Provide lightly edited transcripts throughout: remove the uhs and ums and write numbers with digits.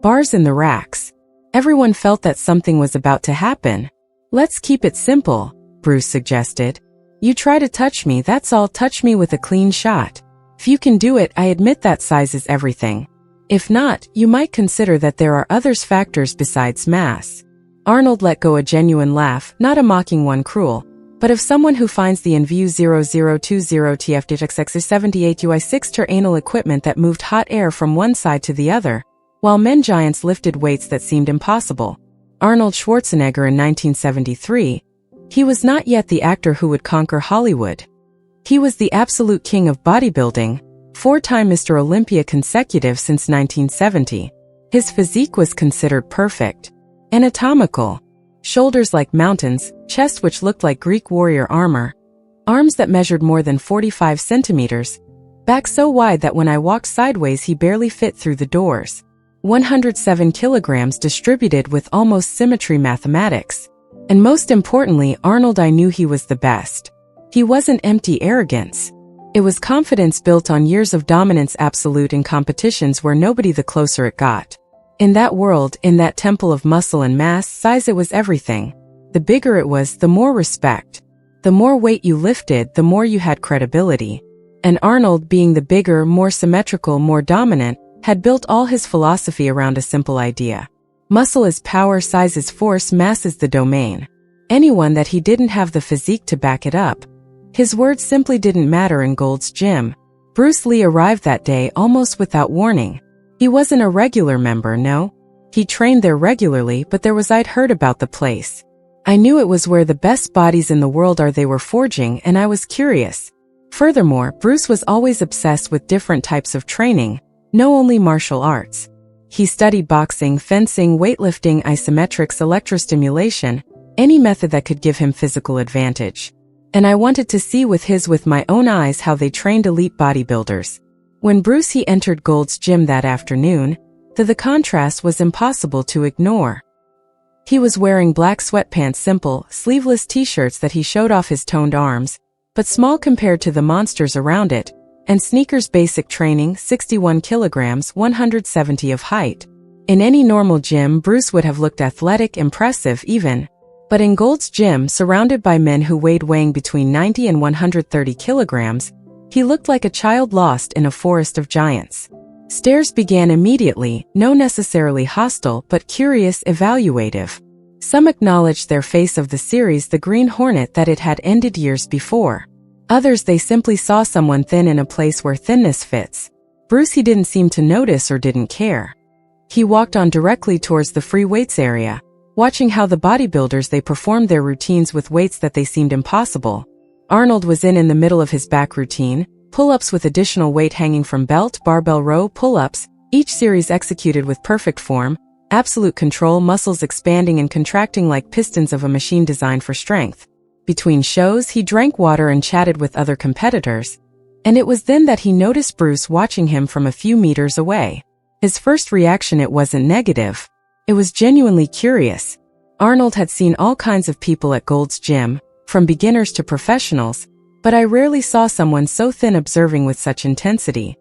bars in the racks. Everyone felt that something was about to happen. "Let's keep it simple," Bruce suggested. "You try to touch me, that's all. Touch me with a clean shot. If you can do it, I admit that size is everything. If not, you might consider that there are other factors besides mass." Arnold let go a genuine laugh, not a mocking one, cruel, but of someone who finds the InView 0020 TFTXX78 UI6 anal equipment that moved hot air from one side to the other, while men giants lifted weights that seemed impossible. Arnold Schwarzenegger in 1973. He was not yet the actor who would conquer Hollywood. He was the absolute king of bodybuilding, four-time Mr. Olympia consecutive since 1970. His physique was considered perfect. Anatomical. Shoulders like mountains, chest which looked like Greek warrior armor, arms that measured more than 45 centimeters, back so wide that when I walked sideways he barely fit through the doors. 107 kilograms distributed with almost symmetry mathematics. And most importantly, Arnold, I knew he was the best. He wasn't empty arrogance. It was confidence built on years of dominance, absolute in competitions where nobody the closer it got. In that world, in that temple of muscle and mass, size, it was everything. The bigger it was, the more respect. The more weight you lifted, the more you had credibility. And Arnold, being the bigger, more symmetrical, more dominant, had built all his philosophy around a simple idea. Muscle is power, size is force, mass is the domain. Anyone that he didn't have the physique to back it up. His words simply didn't matter in Gold's Gym. Bruce Lee arrived that day almost without warning. He wasn't a regular member, no. He trained there regularly, but I'd heard about the place. I knew it was where the best bodies in the world are they were forging, and I was curious. Furthermore, Bruce was always obsessed with different types of training, no only martial arts. He studied boxing, fencing, weightlifting, isometrics, electrostimulation, any method that could give him physical advantage. And I wanted to see with my own eyes how they trained elite bodybuilders. When Bruce he entered Gold's Gym that afternoon, the contrast was impossible to ignore. He was wearing black sweatpants, simple, sleeveless t-shirts that he showed off his toned arms, but small compared to the monsters around it, and sneakers. Basic training, 61 kilograms, 170 of height. In any normal gym, Bruce would have looked athletic, impressive even. But in Gold's Gym, surrounded by men who weighing between 90 and 130 kilograms, he looked like a child lost in a forest of giants. Stares began immediately, no necessarily hostile, but curious, evaluative. Some acknowledged their face of the series, the Green Hornet, that it had ended years before. Others, they simply saw someone thin in a place where thinness fits. Bruce he didn't seem to notice or didn't care. He walked on directly towards the free weights area, watching how the bodybuilders they performed their routines with weights that they seemed impossible. Arnold was in the middle of his back routine, pull-ups with additional weight hanging from belt, barbell row pull-ups, each series executed with perfect form, absolute control, muscles expanding and contracting like pistons of a machine designed for strength. Between shows, he drank water and chatted with other competitors. And it was then that he noticed Bruce watching him from a few meters away. His first reaction, it wasn't negative. It was genuinely curious. Arnold had seen all kinds of people at Gold's Gym, from beginners to professionals, but I rarely saw someone so thin observing with such intensity.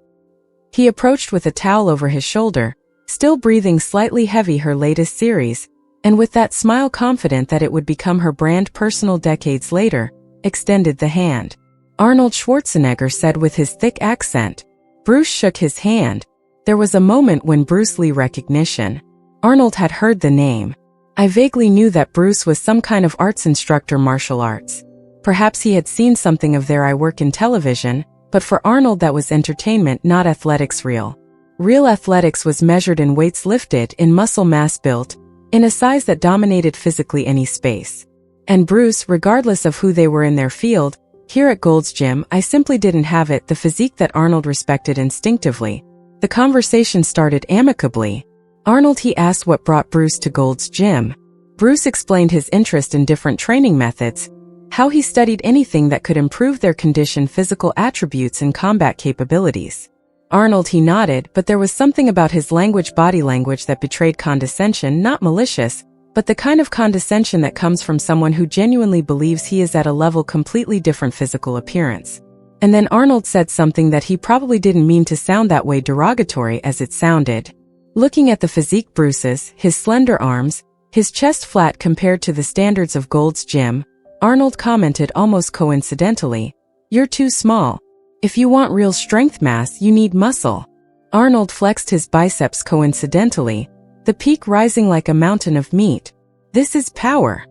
He approached with a towel over his shoulder, still breathing slightly heavy, her latest series, and with that smile confident that it would become her brand personal decades later, extended the hand. Arnold Schwarzenegger said with his thick accent. Bruce shook his hand. There was a moment when Bruce Lee recognition. Arnold had heard the name. I vaguely knew that Bruce was some kind of arts instructor, martial arts. Perhaps he had seen something of their work in television, but for Arnold that was entertainment, not athletics. Real athletics was measured in weights lifted, in muscle mass built, in a size that dominated physically any space. And Bruce, regardless of who they were in their field, here at Gold's Gym, I simply didn't have it, the physique that Arnold respected instinctively. The conversation started amicably. Arnold he asked what brought Bruce to Gold's Gym. Bruce explained his interest in different training methods, how he studied anything that could improve their condition, physical attributes and combat capabilities. Arnold he nodded, but there was something about his language, body language, that betrayed condescension, not malicious, but the kind of condescension that comes from someone who genuinely believes he is at a level completely different physical appearance. And then Arnold said something that he probably didn't mean to sound that way, derogatory as it sounded. Looking at the physique Bruce's, his slender arms, his chest flat compared to the standards of Gold's Gym, Arnold commented almost coincidentally, "You're too small. If you want real strength mass, you need muscle." Arnold flexed his biceps coincidentally, the peak rising like a mountain of meat. "This is power."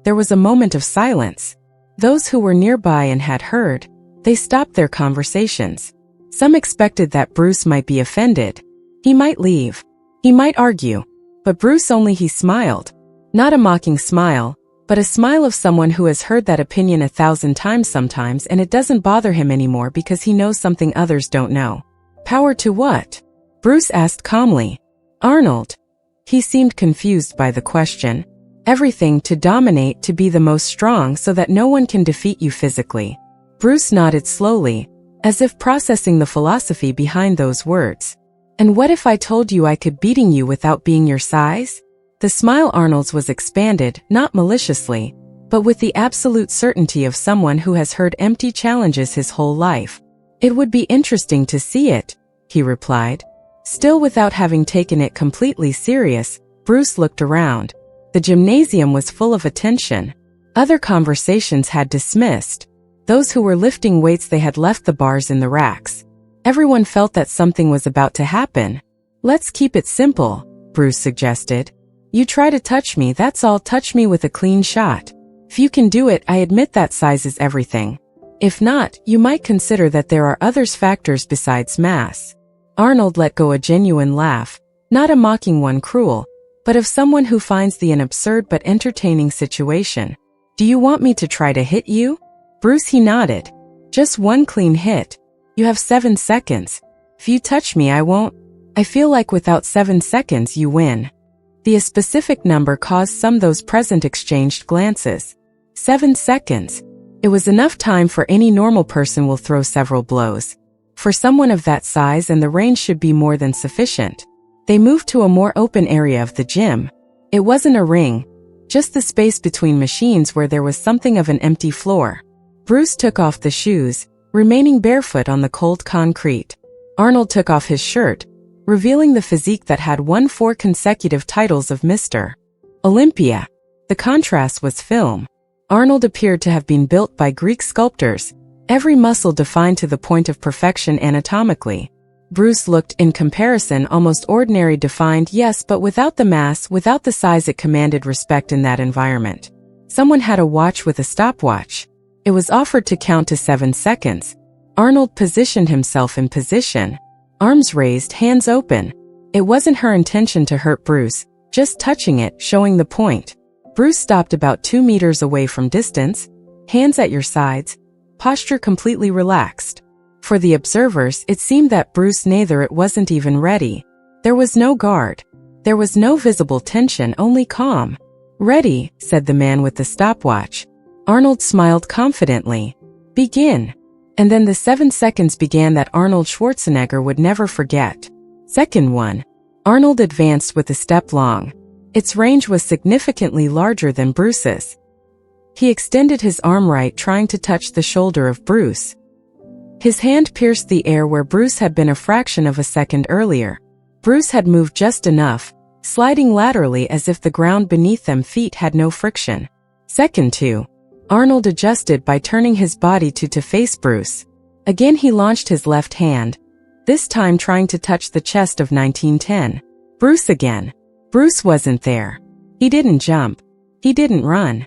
There was a moment of silence. Those who were nearby and had heard, they stopped their conversations. Some expected that Bruce might be offended. He might leave. He might argue. But Bruce he smiled. Not a mocking smile, but a smile of someone who has heard that opinion 1,000 times sometimes and it doesn't bother him anymore because he knows something others don't know. "Power to what?" Bruce asked calmly. "Arnold." He seemed confused by the question. "Everything, to dominate, to be the most strong so that no one can defeat you physically." Bruce nodded slowly, as if processing the philosophy behind those words. "And what if I told you I could beating you without being your size?" The smile Arnold's was expanded, not maliciously, but with the absolute certainty of someone who has heard empty challenges his whole life. "It would be interesting to see it," he replied. Still without having taken it completely serious, Bruce looked around. The gymnasium was full of attention. Other conversations had dismissed. Those who were lifting weights, they had left the bars in the racks. Everyone felt that something was about to happen. "Let's keep it simple," Bruce suggested. "You try to touch me, that's all. Touch me with a clean shot. If you can do it, I admit that size is everything. If not, you might consider that there are other factors besides mass." Arnold let go a genuine laugh, not a mocking one, cruel, but of someone who finds an absurd but entertaining situation. "Do you want me to try to hit you?" Bruce, he nodded. "Just one clean hit. You have 7 seconds. If you touch me, I won't." "I feel like without 7 seconds you win." The specific number caused some those present exchanged glances. 7 seconds. It was enough time for any normal person will throw several blows. For someone of that size, and the range should be more than sufficient. They moved to a more open area of the gym. It wasn't a ring, just the space between machines where there was something of an empty floor. Bruce took off the shoes, remaining barefoot on the cold concrete. Arnold took off his shirt, revealing the physique that had won 4 consecutive titles of Mr. Olympia. The contrast was film. Arnold appeared to have been built by Greek sculptors, every muscle defined to the point of perfection anatomically. Bruce looked, in comparison, almost ordinary, defined, yes, but without the mass, without the size. It commanded respect in that environment. Someone had a watch with a stopwatch. It was offered to count to 7 seconds. Arnold positioned himself in position. Arms raised, hands open. It wasn't her intention to hurt Bruce, just touching it, showing the point. Bruce stopped about 2 meters away from distance, hands at your sides, posture completely relaxed. For the observers, it seemed that Bruce it wasn't even ready. There was no guard. There was no visible tension, only calm. "Ready," said the man with the stopwatch. Arnold smiled confidently. "Begin." And then the 7 seconds began that Arnold Schwarzenegger would never forget. Second 1. Arnold advanced with a step long. Its range was significantly larger than Bruce's. He extended his arm right, trying to touch the shoulder of Bruce. His hand pierced the air where Bruce had been a fraction of a second earlier. Bruce had moved just enough, sliding laterally as if the ground beneath them feet had no friction. Second 2. Arnold adjusted by turning his body to face Bruce. Again he launched his left hand, this time trying to touch the chest of 1910. Bruce again. Bruce wasn't there. He didn't jump. He didn't run.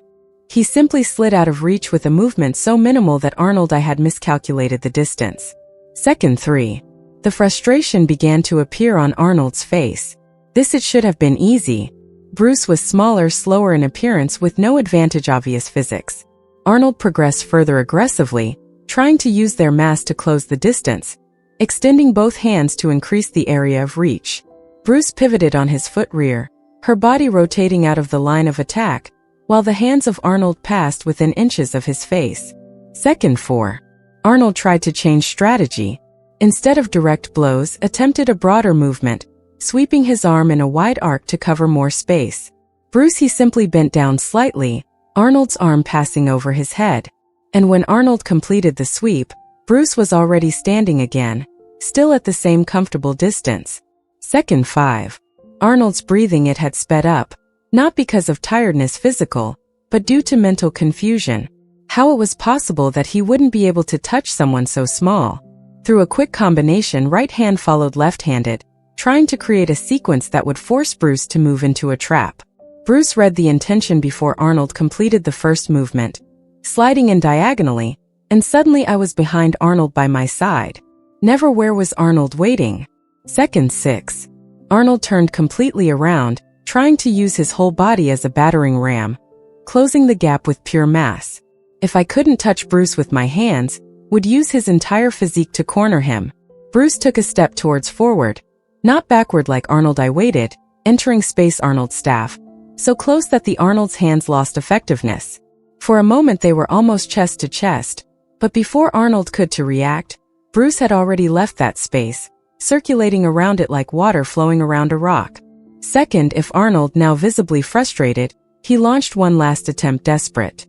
He simply slid out of reach with a movement so minimal that Arnold had miscalculated the distance. Second 3. The frustration began to appear on Arnold's face. It should have been easy. Bruce was smaller, slower in appearance with no advantage obvious physics. Arnold progressed further aggressively, trying to use their mass to close the distance, extending both hands to increase the area of reach. Bruce pivoted on his foot rear, her body rotating out of the line of attack, while the hands of Arnold passed within inches of his face. Second 4. Arnold tried to change strategy. Instead of direct blows, attempted a broader movement, sweeping his arm in a wide arc to cover more space. Bruce he simply bent down slightly, Arnold's arm passing over his head. And when Arnold completed the sweep, Bruce was already standing again, still at the same comfortable distance. Second 5. Arnold's breathing it had sped up, not because of tiredness physical, but due to mental confusion. How it was possible that he wouldn't be able to touch someone so small. Through a quick combination, right hand followed left-handed, trying to create a sequence that would force Bruce to move into a trap. Bruce read the intention before Arnold completed the first movement, sliding in diagonally, and suddenly I was behind Arnold by my side. Never where was Arnold waiting? Second 6. Arnold turned completely around, trying to use his whole body as a battering ram, closing the gap with pure mass. If I couldn't touch Bruce with my hands, would use his entire physique to corner him. Bruce took a step towards forward, not backward like Arnold. I waited, entering space Arnold's staff, so close that the Arnold's hands lost effectiveness. For a moment they were almost chest to chest, but before Arnold could to react, Bruce had already left that space, circulating around it like water flowing around a rock. Second, if Arnold, now visibly frustrated, he launched one last attempt desperate.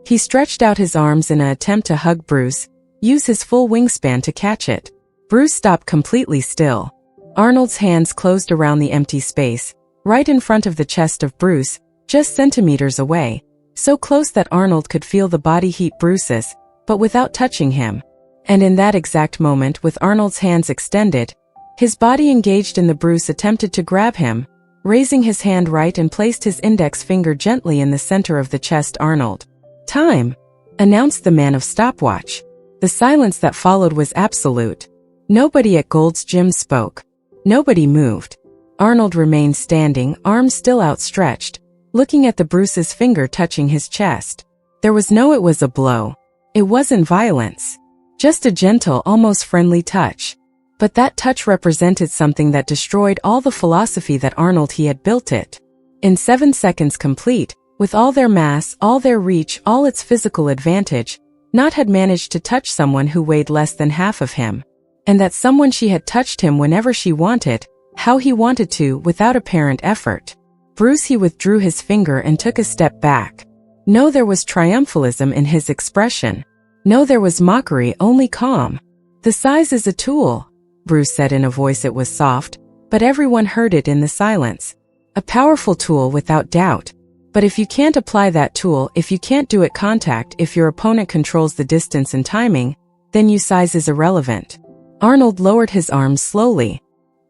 He stretched out his arms in an attempt to hug Bruce, use his full wingspan to catch it. Bruce stopped completely still. Arnold's hands closed around the empty space, right in front of the chest of Bruce, just centimeters away, so close that Arnold could feel the body heat Bruce's, but without touching him. And in that exact moment, with Arnold's hands extended, his body engaged in the Bruce attempted to grab him, raising his hand right and placed his index finger gently in the center of the chest. Arnold. Time, announced the man of stopwatch. The silence that followed was absolute. Nobody at Gold's Gym spoke. Nobody moved. Arnold remained standing, arms still outstretched, looking at the Bruce's finger touching his chest. There was no it was a blow. It wasn't violence. Just a gentle, almost friendly touch. But that touch represented something that destroyed all the philosophy that Arnold he had built it. In 7 seconds complete, with all their mass, all their reach, all its physical advantage, Not had managed to touch someone who weighed less than half of him. And that someone she had touched him whenever she wanted, how he wanted to, without apparent effort. Bruce he withdrew his finger and took a step back. No, there was triumphalism in his expression. No, there was mockery, only calm. The size is a tool, Bruce said in a voice it was soft, but everyone heard it in the silence. A powerful tool without doubt. But if you can't apply that tool, if you can't do it contact, if your opponent controls the distance and timing, then your size is irrelevant. Arnold lowered his arms slowly.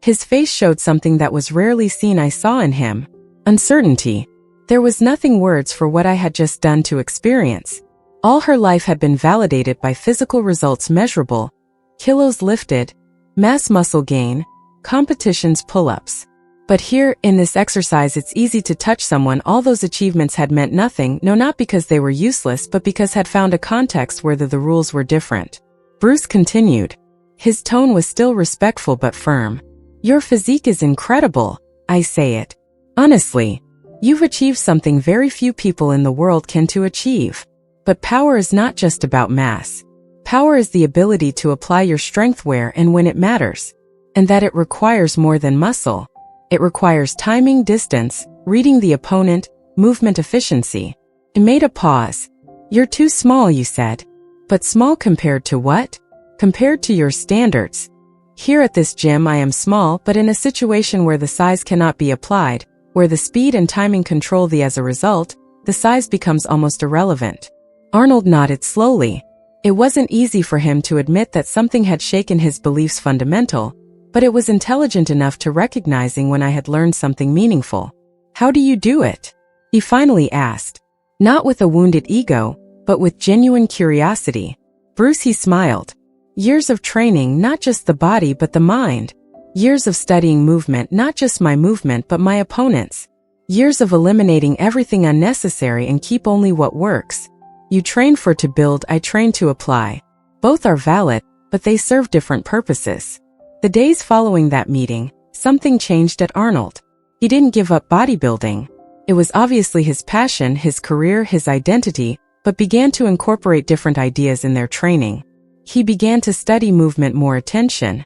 His face showed something that was rarely seen. I saw in him. Uncertainty. There was nothing words for what I had just done to experience. All her life had been validated by physical results measurable. Kilos lifted, mass muscle gain, competitions pull-ups. But here, in this exercise, it's easy to touch someone. All those achievements had meant nothing, no, not because they were useless, but because had found a context where the rules were different. Bruce continued. His tone was still respectful but firm. Your physique is incredible, I say it. Honestly, you've achieved something very few people in the world can to achieve. But power is not just about mass. Power is the ability to apply your strength where and when it matters. And that it requires more than muscle. It requires timing, distance, reading the opponent, movement efficiency. It made a pause. You're too small, you said. But small compared to what? Compared to your standards. Here at this gym I am small, but in a situation where the size cannot be applied, where the speed and timing control the as a result, the size becomes almost irrelevant. Arnold nodded slowly. It wasn't easy for him to admit that something had shaken his beliefs fundamental, but it was intelligent enough to recognizing when I had learned something meaningful. How do you do it? He finally asked. Not with a wounded ego, but with genuine curiosity. Bruce he smiled. Years of training, not just the body but the mind. Years of studying movement, not just my movement but my opponent's. Years of eliminating everything unnecessary and keep only what works. You train for to build, I train to apply. Both are valid, but they serve different purposes. The days following that meeting, something changed at Arnold. He didn't give up bodybuilding. It was obviously his passion, his career, his identity, but began to incorporate different ideas in their training. He began to study movement more attention.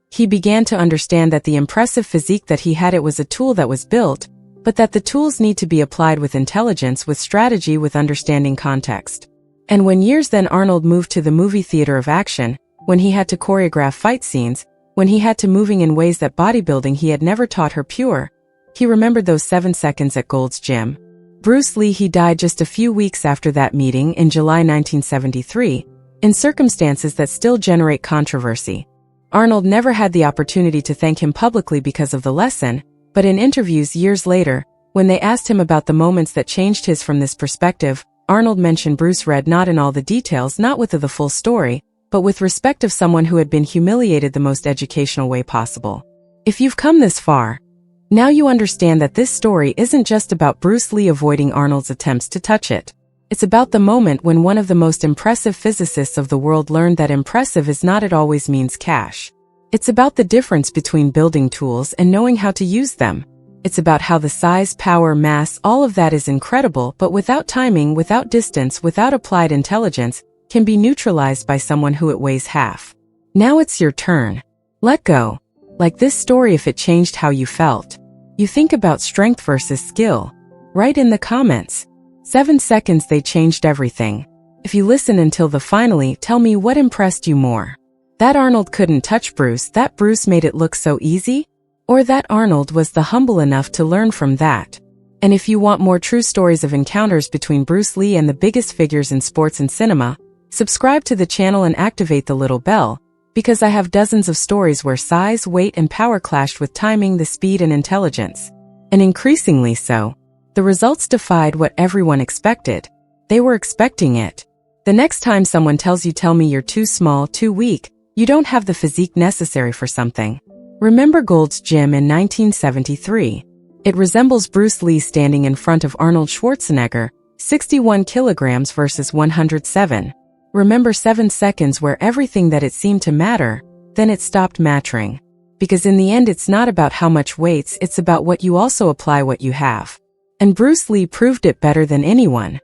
He began to understand that the impressive physique that he had, it was a tool that was built, but that the tools need to be applied with intelligence, with strategy, with understanding context. And when years then Arnold moved to the movie theater of action, when he had to choreograph fight scenes, when he had to moving in ways that bodybuilding he had never taught her pure. He remembered those 7 seconds at Gold's Gym. Bruce Lee, he died just a few weeks after that meeting in July 1973, in circumstances that still generate controversy. Arnold never had the opportunity to thank him publicly because of the lesson, but in interviews years later, when they asked him about the moments that changed his from this perspective, Arnold mentioned Bruce read not in all the details, not with the full story, but with respect of someone who had been humiliated the most educational way possible. If you've come this far, now you understand that this story isn't just about Bruce Lee avoiding Arnold's attempts to touch it. It's about the moment when one of the most impressive physicists of the world learned that impressive is not it always means cash. It's about the difference between building tools and knowing how to use them. It's about how the size, power, mass, all of that is incredible, but without timing, without distance, without applied intelligence, can be neutralized by someone who it weighs half. Now it's your turn. Let go. Like this story, if it changed how you felt. You think about strength versus skill. Write in the comments. 7 seconds, they changed everything. If you listen until the finally, tell me what impressed you more. That Arnold couldn't touch Bruce, that Bruce made it look so easy? Or that Arnold was the humble enough to learn from that? And if you want more true stories of encounters between Bruce Lee and the biggest figures in sports and cinema, subscribe to the channel and activate the little bell, because I have dozens of stories where size, weight, and power clashed with timing, the speed, and intelligence. And increasingly so. The results defied what everyone expected. They were expecting it. The next time someone tells you, tell me you're too small, too weak, you don't have the physique necessary for something. Remember Gold's Gym in 1973. It resembles Bruce Lee standing in front of Arnold Schwarzenegger, 61 kilograms versus 107. Remember 7 seconds where everything that it seemed to matter, then it stopped mattering. Because in the end it's not about how much weights, it's about what you also apply what you have. And Bruce Lee proved it better than anyone.